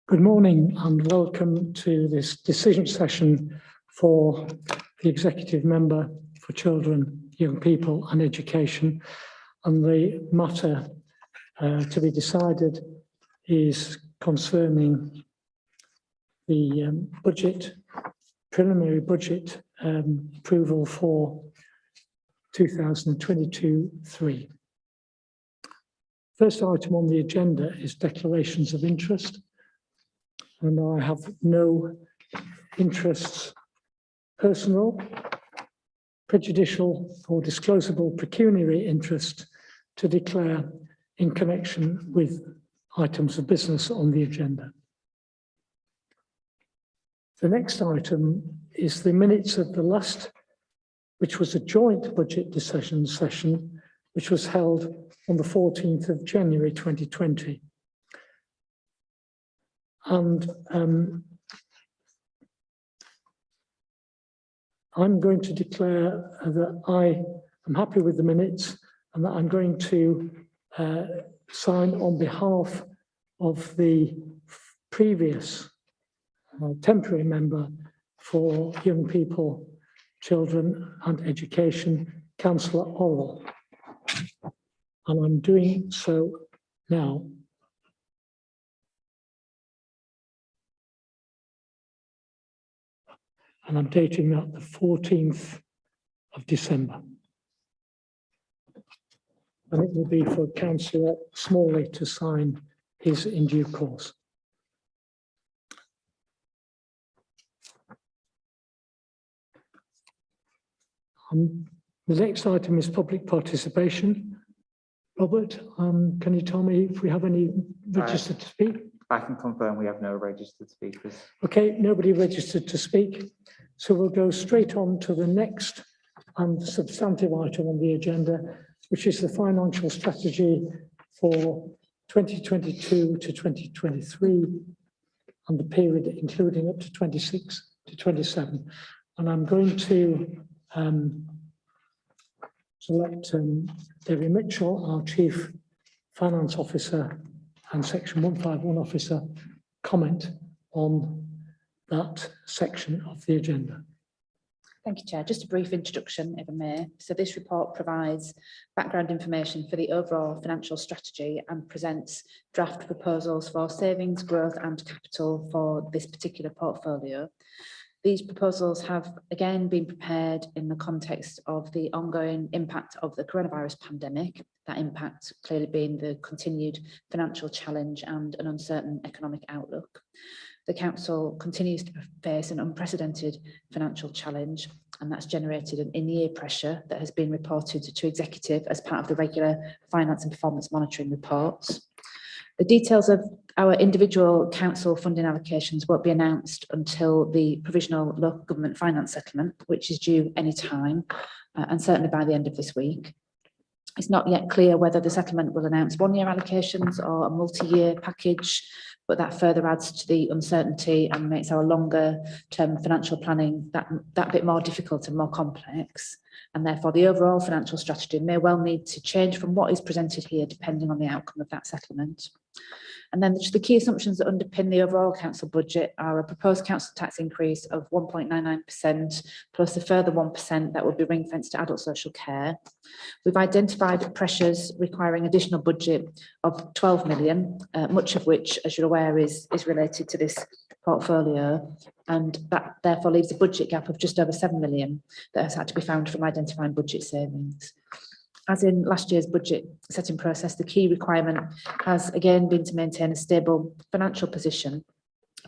Good morning and welcome to this decision session for the Executive Member for Children, Young People and Education. And the matter to be decided is concerning the preliminary budget approval for 2022-3. First item on the agenda is declarations of interest. And I have no interests, personal, prejudicial or disclosable pecuniary interest to declare in connection with items of business on the agenda. The next item is the minutes of the last, which was a joint budget decision session, which was held on the 14th of January 2020. And I'm going to declare that I am happy with the minutes and that I'm going to sign on behalf of the previous temporary member for Young People, Children and Education, Councillor Orrell. And I'm doing so now. And I'm dating that the 14th of December. And it will be for Councillor Smalley to sign his in due course. The next item is public participation. Robert, can you tell me if we have any registered to speak? I can confirm we have no registered speakers. Okay, nobody registered to speak. So we'll go straight on to the next and substantive item on the agenda, which is the financial strategy for 2022 to 2023 and the period including up to 26 to 27. And I'm going to select Debbie Mitchell, our Chief Finance Officer and Section 151 Officer, comment on that section of the agenda. Thank you, Chair. Just a brief introduction, if I may. So this report provides background information for the overall financial strategy and presents draft proposals for savings, growth and capital for this particular portfolio. These proposals have again been prepared in the context of the ongoing impact of the coronavirus pandemic, that impact clearly being the continued financial challenge and an uncertain economic outlook. The Council continues to face an unprecedented financial challenge, and that's generated an in-year pressure that has been reported to Executive as part of the regular finance and performance monitoring reports. The details of our individual council funding allocations won't be announced until the provisional local government finance settlement, which is due any time, and certainly by the end of this week. It's not yet clear whether the settlement will announce one-year allocations or a multi-year package, but that further adds to the uncertainty and makes our longer-term financial planning that bit more difficult and more complex. And therefore, the overall financial strategy may well need to change from what is presented here, depending on the outcome of that settlement. And then just the key assumptions that underpin the overall council budget are a proposed council tax increase of 1.99% plus a further 1% that will be ring-fenced to adult social care. We've identified pressures requiring additional budget of 12 million, much of which, as you're aware, is related to this portfolio, and that therefore leaves a budget gap of just over 7 million that has had to be found from identifying budget savings. As in last year's budget setting process, the key requirement has again been to maintain a stable financial position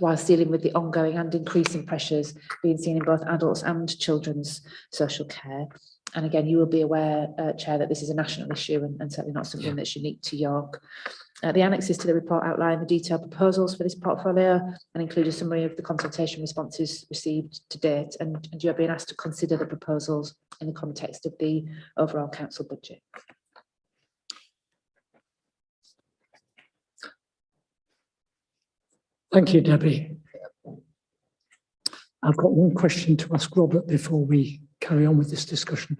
whilst dealing with the ongoing and increasing pressures being seen in both adults and children's social care. And again, you will be aware, Chair, that this is a national issue and certainly not something that's unique to York. The annexes to the report outline the detailed proposals for this portfolio and include a summary of the consultation responses received to date. And you are being asked to consider the proposals in the context of the overall council budget. Thank you, Debbie. I've got one question to ask Robert before we carry on with this discussion.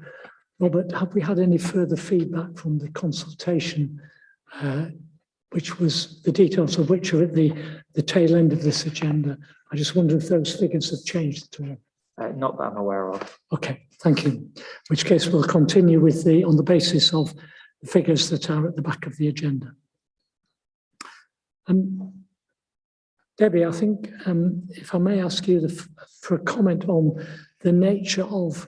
Robert, have we had any further feedback from the consultation which was the details of which are at the tail end of this agenda. I just wonder if those figures have changed at all. Not that I'm aware of. Okay, thank you. In which case we'll continue with on the basis of the figures that are at the back of the agenda. Debbie, I think if I may ask you for a comment on the nature of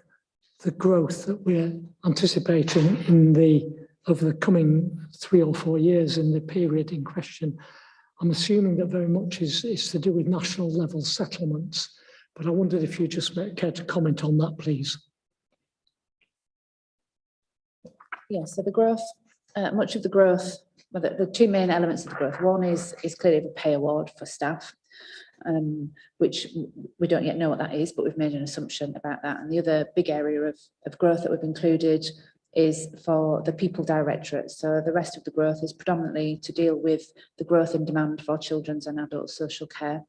the growth that we're anticipating over the coming 3 or 4 years in the period in question. I'm assuming that very much is to do with national level settlements, but I wondered if you just care to comment on that, please. Yeah, so the growth, much of the growth, well, the two main elements of the growth. One is clearly the pay award for staff, which we don't yet know what that is, but we've made an assumption about that. And the other big area of growth that we've included is for the people directorate. So the rest of the growth is predominantly to deal with the growth in demand for children's and adult social care.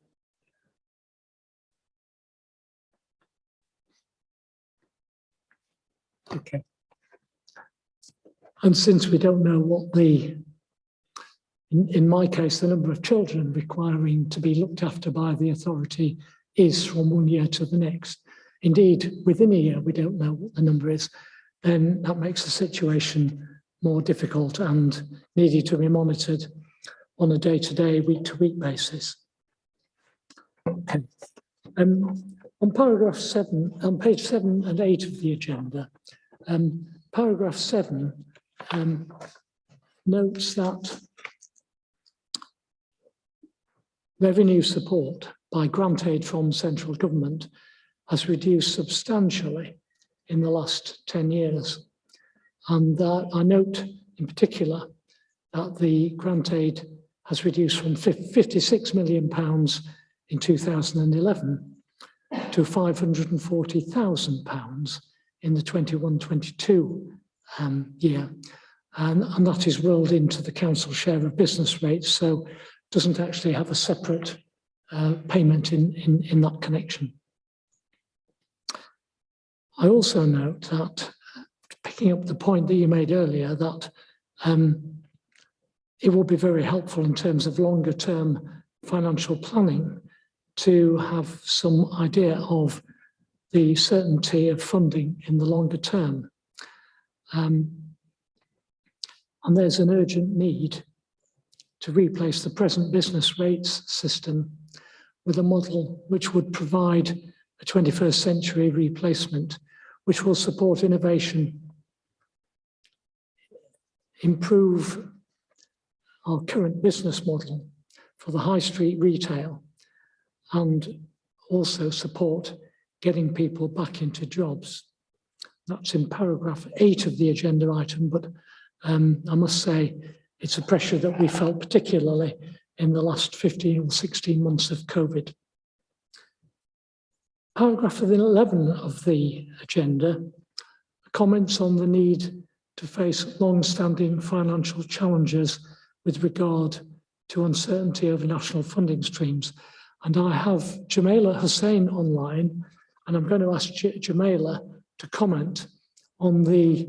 Okay. And since we don't know what in my case, the number of children requiring to be looked after by the authority is from 1 year to the next. Indeed, within a year, we don't know what the number is, then that makes the situation more difficult and needed to be monitored on a day-to-day, week-to-week basis. Okay. On paragraph 7, on page 7 and 8 of the agenda, paragraph 7 notes that revenue support by grant aid from central government has reduced substantially in the last 10 years. And I note in particular that the grant aid has reduced from £56 million in 2011 to £540,000 in the 21-22 year. And that is rolled into the council share of business rates, so doesn't actually have a separate payment in that connection. I also note that, picking up the point that you made earlier, that it will be very helpful in terms of longer term financial planning to have some idea of the certainty of funding in the longer term. And there's an urgent need to replace the present business rates system with a model which would provide a 21st century replacement, which will support innovation, improve our current business model for the high street retail, and also support getting people back into jobs. That's in paragraph 8 of the agenda item, but I must say it's a pressure that we felt particularly in the last 15 or 16 months of COVID. Paragraph 11 of the agenda comments on the need to face long-standing financial challenges with regard to uncertainty over national funding streams. And I have Jamila Hussain online, and I'm going to ask Jamila to comment on the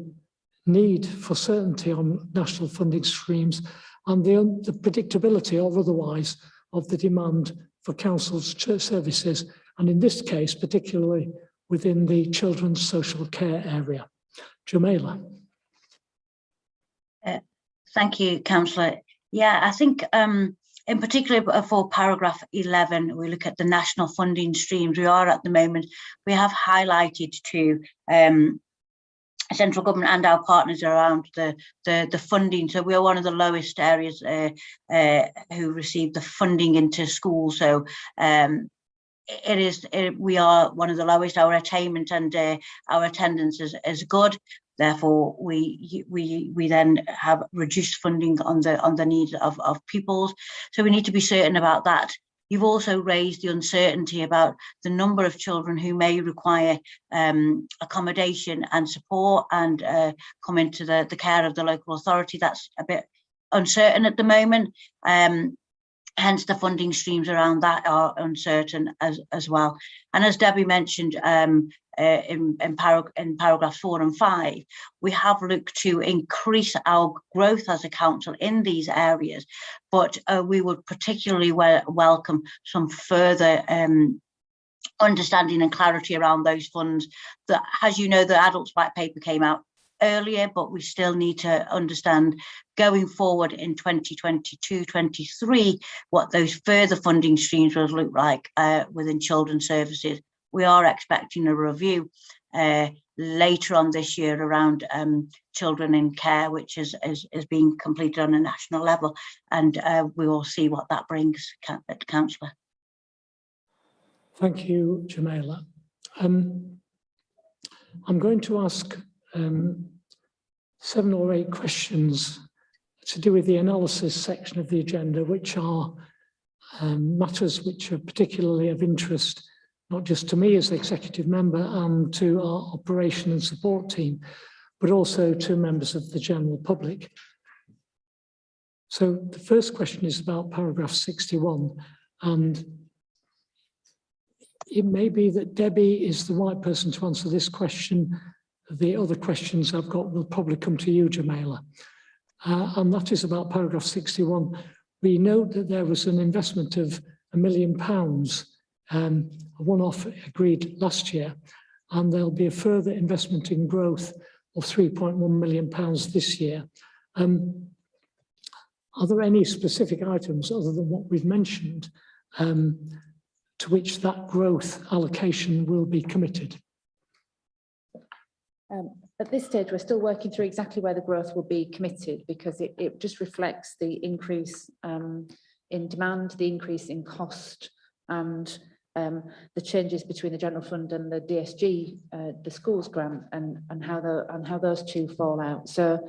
need for certainty on national funding streams and the predictability or otherwise of the demand for council's services, and in this case, particularly within the children's social care area. Jamila. Thank you, Councillor. Yeah, I think in particular for paragraph 11, we look at the national funding streams. We are at the moment, we have highlighted to central government and our partners around the funding. So we are one of the lowest areas who receive the funding into schools. So we are one of the lowest. Our attainment and our attendance is good. Therefore, we then have reduced funding on the needs of pupils. So we need to be certain about that. You've also raised the uncertainty about the number of children who may require accommodation and support and come into the care of the local authority. That's a bit uncertain at the moment. hence the funding streams around that are uncertain as well. And as Debbie mentioned, in paragraphs 4 and 5, we have looked to increase our growth as a council in these areas, but we would particularly welcome some further understanding and clarity around those funds. That, as you know, the adults white paper came out earlier, but we still need to understand going forward in 2022-23 what those further funding streams will look like within children's services. We are expecting a review later on this year around children in care, which is being completed on a national level, and we will see what that brings, Councillor. Thank you, Jamila. I'm going to ask 7 or 8 questions to do with the analysis section of the agenda, which are matters which are particularly of interest, not just to me as the executive member and to our operation and support team, but also to members of the general public. So the first question is about paragraph 61, and it may be that Debbie is the right person to answer this question. The other questions I've got will probably come to you, Jamila. And that is about paragraph 61. We know that there was an investment of £1 million, a one-off agreed last year, and there'll be a further investment in growth of £3.1 million this year. Are there any specific items other than what we've mentioned to which that growth allocation will be committed? At this stage, we're still working through exactly where the growth will be committed, because it just reflects the increase in demand, the increase in cost, and the changes between the general fund and the DSG, the schools grant, and how those two fall out. So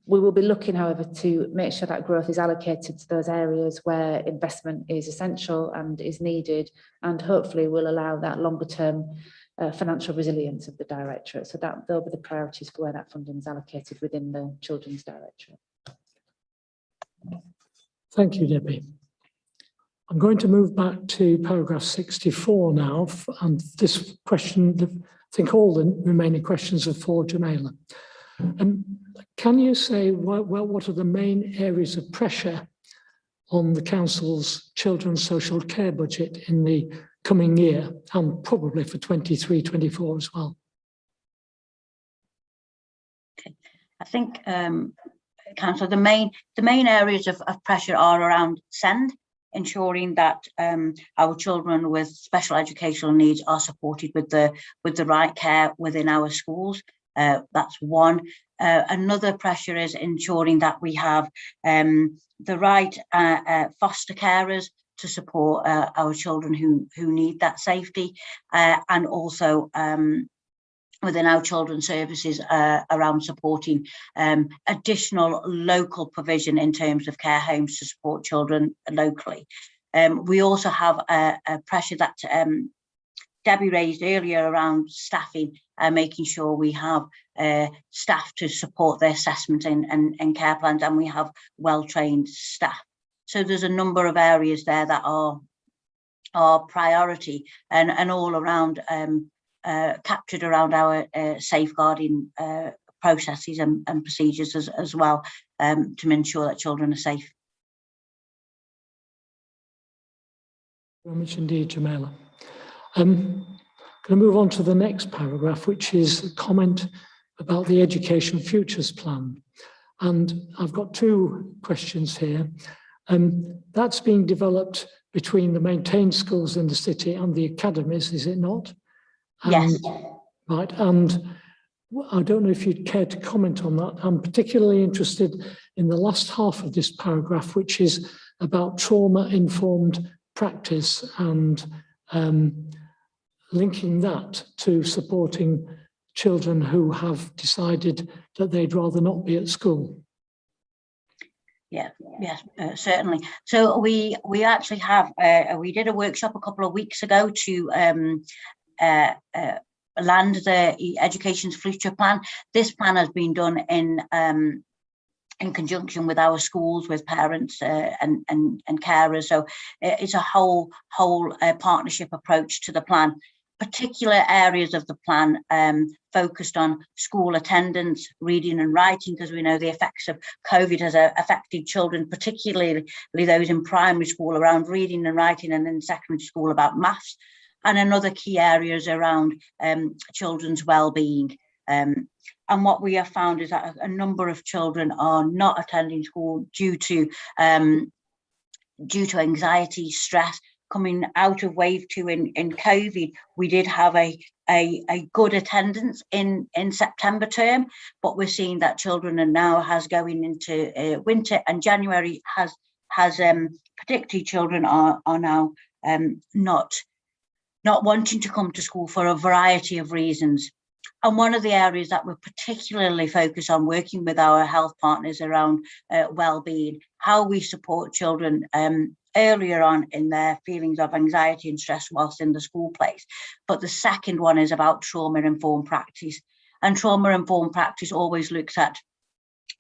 we will be looking, however, to make sure that growth is allocated to those areas where investment is essential and is needed, and hopefully will allow that longer term financial resilience of the directorate. So that they'll be the priorities for where that funding is allocated within the Children's Directorate. Thank you, Debbie. I'm going to move back to paragraph 64 now, and this question, I think all the remaining questions are for Jamila. Can you say what are the main areas of pressure on the council's children's social care budget in the coming year, and probably for 23-24 as well? Okay, I think, Councillor, the main areas of pressure are around SEND, ensuring that our children with special educational needs are supported with the right care within our schools. That's one. Another pressure is ensuring that we have the right foster carers to support our children who need that safety, and also within our children's services around supporting additional local provision in terms of care homes to support children locally. We also have a pressure that Debbie raised earlier around staffing, making sure we have staff to support their assessment and care plans, and we have well-trained staff. So there's a number of areas there that are priority and all around captured around our safeguarding processes and procedures as well, to ensure that children are safe. Very much indeed, Jamila. I'm going to move on to the next paragraph, which is a comment about the Education Futures Plan. And I've got 2 questions here. That's being developed between the maintained schools in the city and the academies, is it not? Yes. Right, and I don't know if you'd care to comment on that. I'm particularly interested in the last half of this paragraph, which is about trauma-informed practice and linking that to supporting children who have decided that they'd rather not be at school. Yeah, yes, certainly. So we actually have, we did a workshop a couple of weeks ago to land the Education's Future Plan. This plan has been done in in conjunction with our schools, with parents and carers. So it's a whole partnership approach to the plan. Particular areas of the plan focused on school attendance, reading and writing, because we know the effects of COVID has affected children, particularly those in primary school, around reading and writing, and in secondary school about maths. And another key area is around children's well-being. And what we have found is that a number of children are not attending school due to anxiety, stress. Coming out of wave 2 in COVID, we did have a good attendance in September term, but we're seeing that children are now going into winter, and January has particularly children are now not wanting to come to school for a variety of reasons. And one of the areas that we're particularly focused on, working with our health partners around well-being, how we support children earlier on in their feelings of anxiety and stress whilst in the school place. But the second one is about trauma-informed practice. And trauma-informed practice always looks at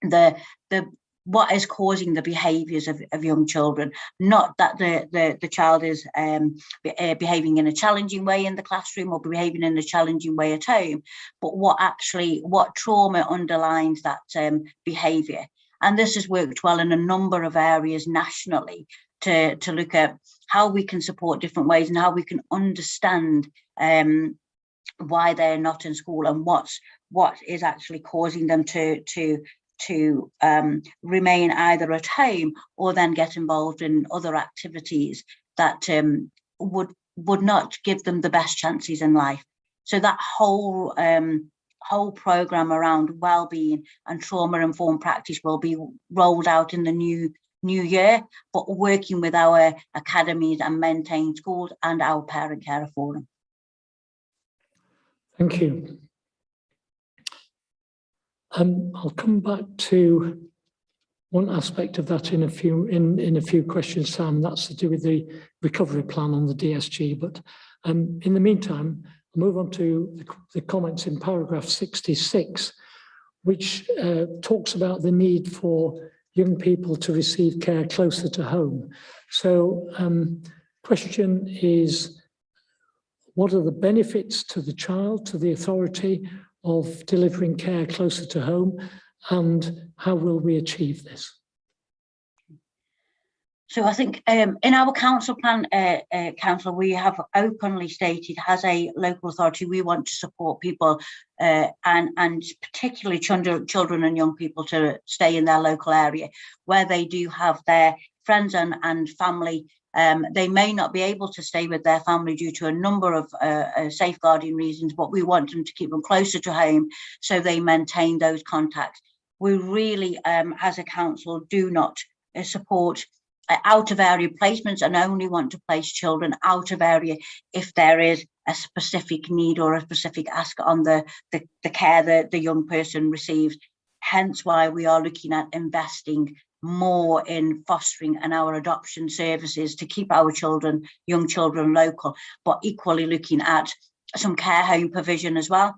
the what is causing the behaviours of young children, not that the child is behaving in a challenging way in the classroom or behaving in a challenging way at home, but what trauma underlines that behaviour. And this has worked well in a number of areas nationally to look at how we can support different ways and how we can understand why they're not in school and what is actually causing them to remain either at home or then get involved in other activities that would not give them the best chances in life. So that whole program around well-being and trauma-informed practice will be rolled out in the new year, but working with our academies and maintained schools and our parent carer forum. Thank you. I'll come back to one aspect of that in a few questions, Sam, and that's to do with the recovery plan on the DSG. But in the meantime, I'll move on to the comments in paragraph 66, which talks about the need for young people to receive care closer to home. So question is, what are the benefits to the child, to the authority, of delivering care closer to home, and how will we achieve this? So I think in our council plan, council, we have openly stated, as a local authority, we want to support people and particularly children and young people to stay in their local area where they do have their friends and family. They may not be able to stay with their family due to a number of safeguarding reasons, but we want them to keep them closer to home so they maintain those contacts. We really, as a council, do not support out of area placements and only want to place children out of area if there is a specific need or a specific ask on the care that the young person receives. Hence why we are looking at investing more in fostering and our adoption services to keep our young children local, but equally looking at some care home provision as well.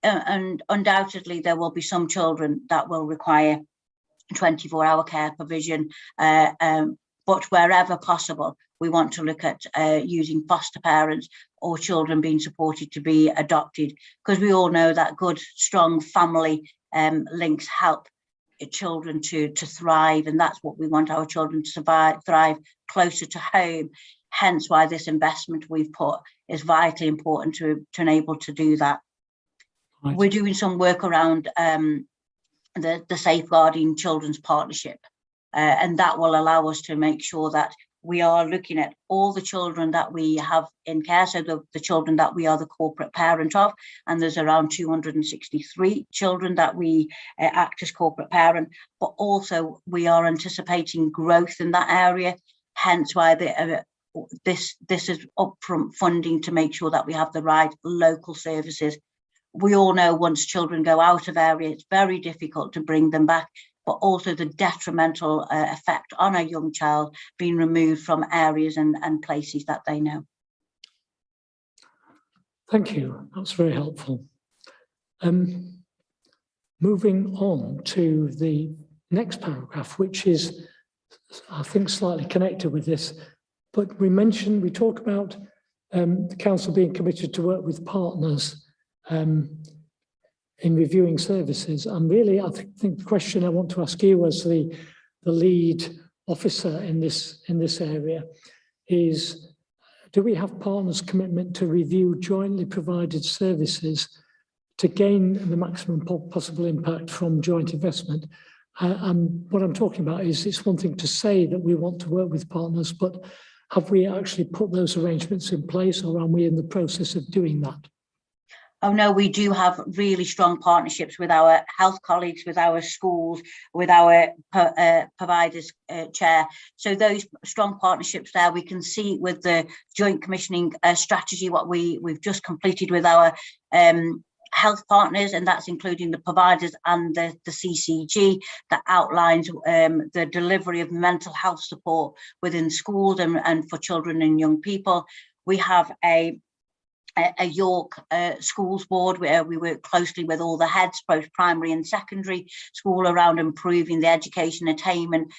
And undoubtedly there will be some children that will require 24-hour care provision, but wherever possible, we want to look at using foster parents or children being supported to be adopted, because we all know that good, strong family links help children to thrive, and that's what we want our children to thrive closer to home. Hence why this investment we've put is vitally important to enable to do that. Right. We're doing some work around the Safeguarding Children's Partnership, and that will allow us to make sure that we are looking at all the children that we have in care, so the children that we are the corporate parent of, and there's around 263 children that we act as corporate parent, but also we are anticipating growth in that area, hence why this is upfront funding to make sure that we have the right local services. We all know once children go out of area, it's very difficult to bring them back, but also the detrimental effect on a young child being removed from areas and places that they know. Thank you, that's very helpful. Moving on to the next paragraph, which is, I think, slightly connected with this. But we talk about the council being committed to work with partners in reviewing services. And really, I think the question I want to ask you as the lead officer in this area is, do we have partners' commitment to review jointly provided services to gain the maximum possible impact from joint investment? And what I'm talking about is, it's one thing to say that we want to work with partners, but have we actually put those arrangements in place, or are we in the process of doing that? Oh no, we do have really strong partnerships with our health colleagues, with our schools, with our providers, chair. So those strong partnerships there, we can see with the joint commissioning strategy, what we've just completed with our health partners, and that's including the providers and the CCG, that outlines the delivery of mental health support within schools and for children and young people. We have a York schools board where we work closely with all the heads, both primary and secondary school, around improving the education attainment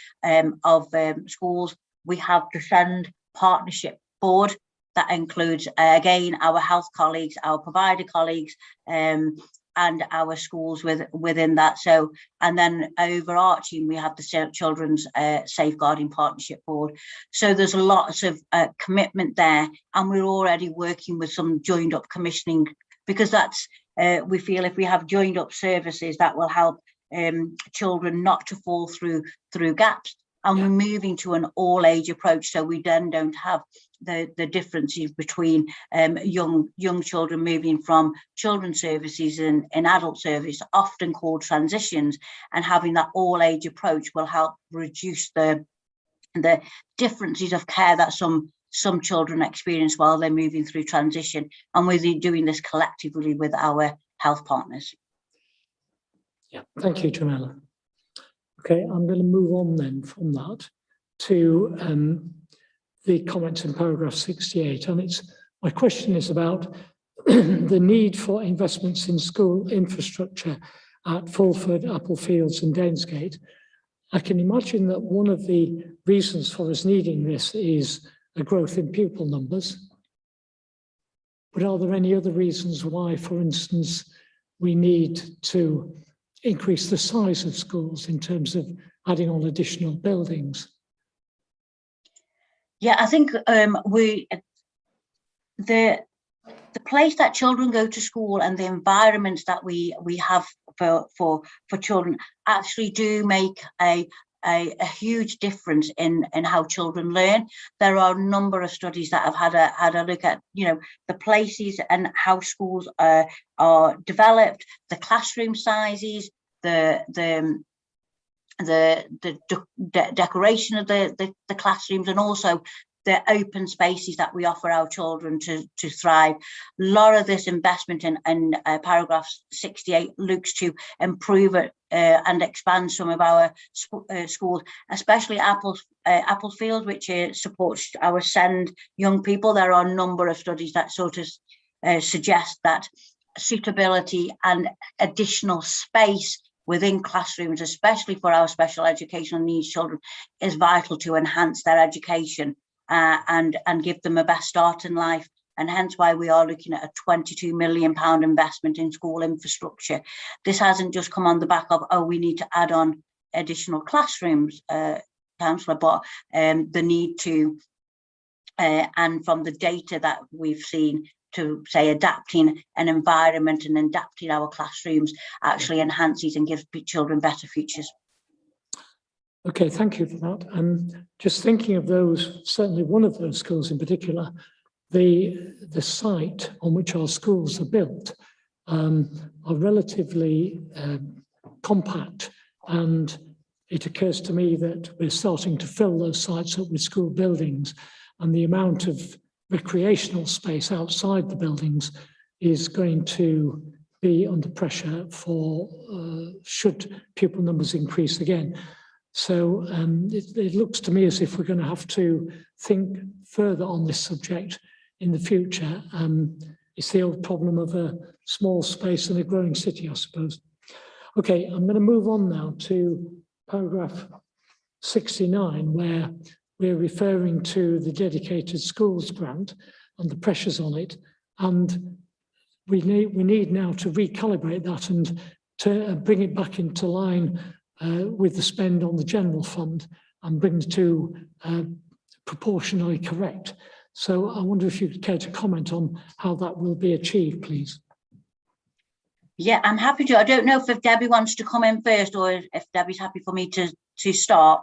of schools. We have the SEND partnership board that includes again our health colleagues, our provider colleagues, and our schools within that. So, and then overarching, we have the Children's Safeguarding Partnership Board. So there's lots of commitment there, and we're already working with some joined up commissioning, because that's we feel if we have joined up services, that will help children not to fall through gaps. And we're moving to an all age approach, so we then don't have the differences between young children moving from children's services and adult service, often called transitions, and having that all age approach will help reduce the differences of care that some children experience while they're moving through transition. And we're doing this collectively with our health partners. Yeah, thank you, Jamila. Okay, I'm going to move on then from that to the comments in paragraph 68. And my question is about the need for investments in school infrastructure at Fulford, Applefields and Deansgate. I can imagine that one of the reasons for us needing this is a growth in pupil numbers. But are there any other reasons why, for instance, we need to increase the size of schools in terms of adding on additional buildings? Yeah, I think the place that children go to school and the environments that we have for children actually do make a huge difference in how children learn. There are a number of studies that have had a look at, you know, the places and how schools are developed, the classroom sizes, the decoration of the classrooms, and also the open spaces that we offer our children to thrive. A lot of this investment in paragraph 68 looks to improve it and expand some of our schools, especially Applefield, which supports our SEND young people. There are a number of studies that sort of suggest that suitability and additional space within classrooms, especially for our special educational needs children, is vital to enhance their education and give them a best start in life. And hence why we are looking at a £22 million investment in school infrastructure. This hasn't just come on the back of, oh, we need to add on additional classrooms, Councillor, but the need to, and from the data that we've seen, to say adapting an environment and adapting our classrooms actually enhances and gives children better futures. Okay, thank you for that. And just thinking of those, certainly one of those schools in particular, the site on which our schools are built are relatively compact, and it occurs to me that we're starting to fill those sites up with school buildings, and the amount of recreational space outside the buildings is going to be under pressure for should pupil numbers increase again. So it looks to me as if we're going to have to think further on this subject in the future. It's the old problem of a small space and a growing city, I suppose. Okay, I'm going to move on now to paragraph 69, where we're referring to the dedicated schools grant and the pressures on it. And we need now to recalibrate that and to bring it back into line with the spend on the general fund and bring it to proportionally correct. So I wonder if you'd care to comment on how that will be achieved, please. Yeah, I'm happy to. I don't know if Debbie wants to come in first or if Debbie's happy for me to start.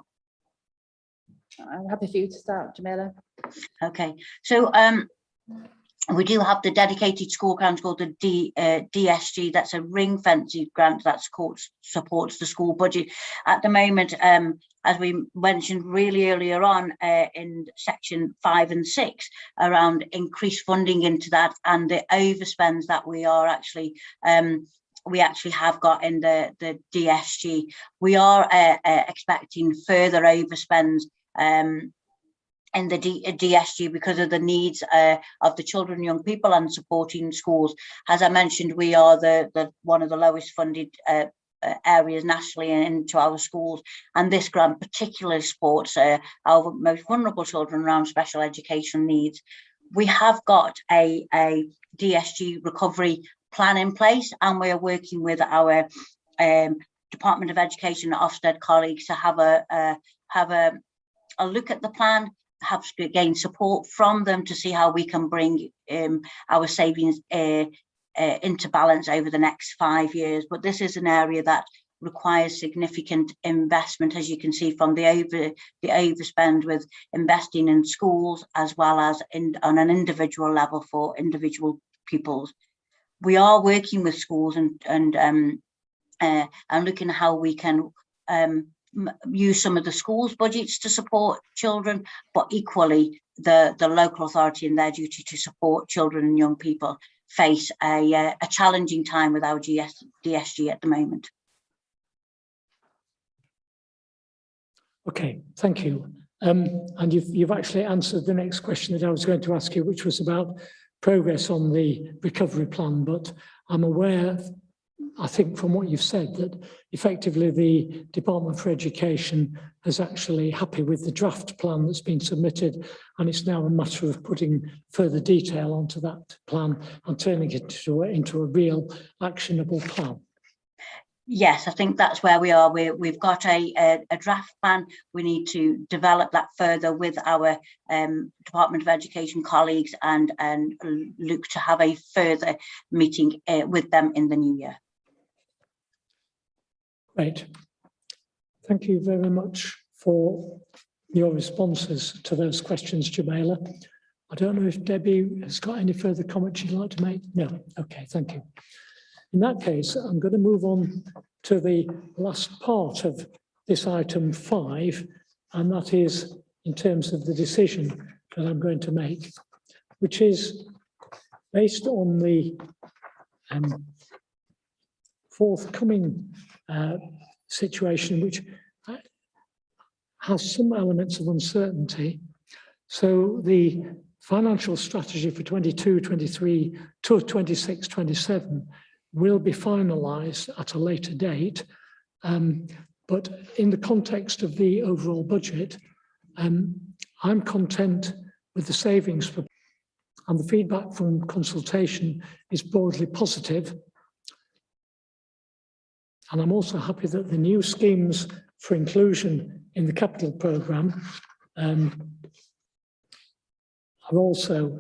I'm happy for you to start, Jamila. Okay, so we do have the dedicated school grant called the DSG. That's a ring fencing grant that supports the school budget. At the moment, as we mentioned really earlier on in section 5 and 6, around increased funding into that and the overspends that we are actually have got in the DSG. We are expecting further overspends in the DSG because of the needs of the children and young people and supporting schools. As I mentioned, we are the one of the lowest funded areas nationally into our schools, and this grant particularly supports our most vulnerable children around special education needs. We have got a DSG recovery plan in place, and we are working with our Department of Education Ofsted colleagues to have a look at the plan, have to gain support from them to see how we can bring our savings into balance over the next 5 years. But this is an area that requires significant investment, as you can see from the overspend with investing in schools as well as on an individual level for individual pupils. We are working with schools and looking at how we can use some of the schools' budgets to support children, but equally the local authority in their duty to support children and young people face a challenging time with our DSG at the moment. Okay, thank you. And you've actually answered the next question that I was going to ask you, which was about progress on the recovery plan, but I'm aware, I think from what you've said, that effectively the Department for Education is actually happy with the draft plan that's been submitted, and it's now a matter of putting further detail onto that plan and turning it into a real actionable plan. Yes, I think that's where we are. We've got a draft plan. We need to develop that further with our Department of Education colleagues and look to have a further meeting with them in the new year. Great. Thank you very much for your responses to those questions, Jamila. I don't know if Debbie has got any further comments you'd like to make. No. Okay, thank you. In that case, I'm going to move on to the last part of this item 5, and that is in terms of the decision that I'm going to make, which is based on the forthcoming situation, which has some elements of uncertainty. So the financial strategy for 22-23 to 26-27 will be finalised at a later date, but in the context of the overall budget, I'm content with the savings, and the feedback from consultation is broadly positive. And I'm also happy that the new schemes for inclusion in the capital programme are also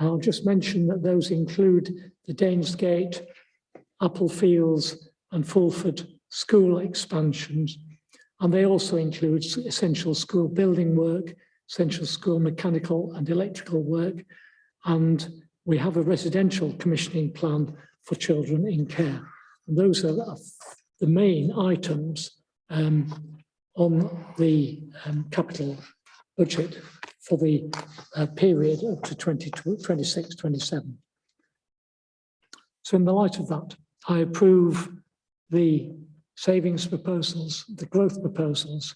I'll just mention that those include the Danesgate, Applefields and Fulford school expansions, and they also include essential school building work, essential school mechanical and electrical work, and we have a residential commissioning plan for children in care. And those are the main items on the capital budget for the period up to 26-27. So in the light of that, I approve the savings proposals, the growth proposals.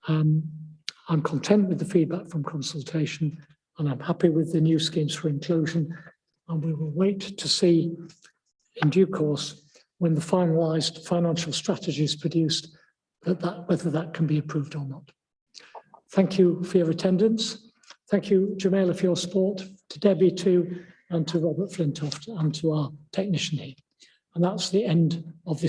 I'm content with the feedback from consultation, and I'm happy with the new schemes for inclusion, and we will wait to see in due course when the finalised financial strategy is produced, whether that can be approved or not. Thank you for your attendance. Thank you, Jamila, for your support, to Debbie too, and to Robert Flintoft and to our technician here. And that's the end of this.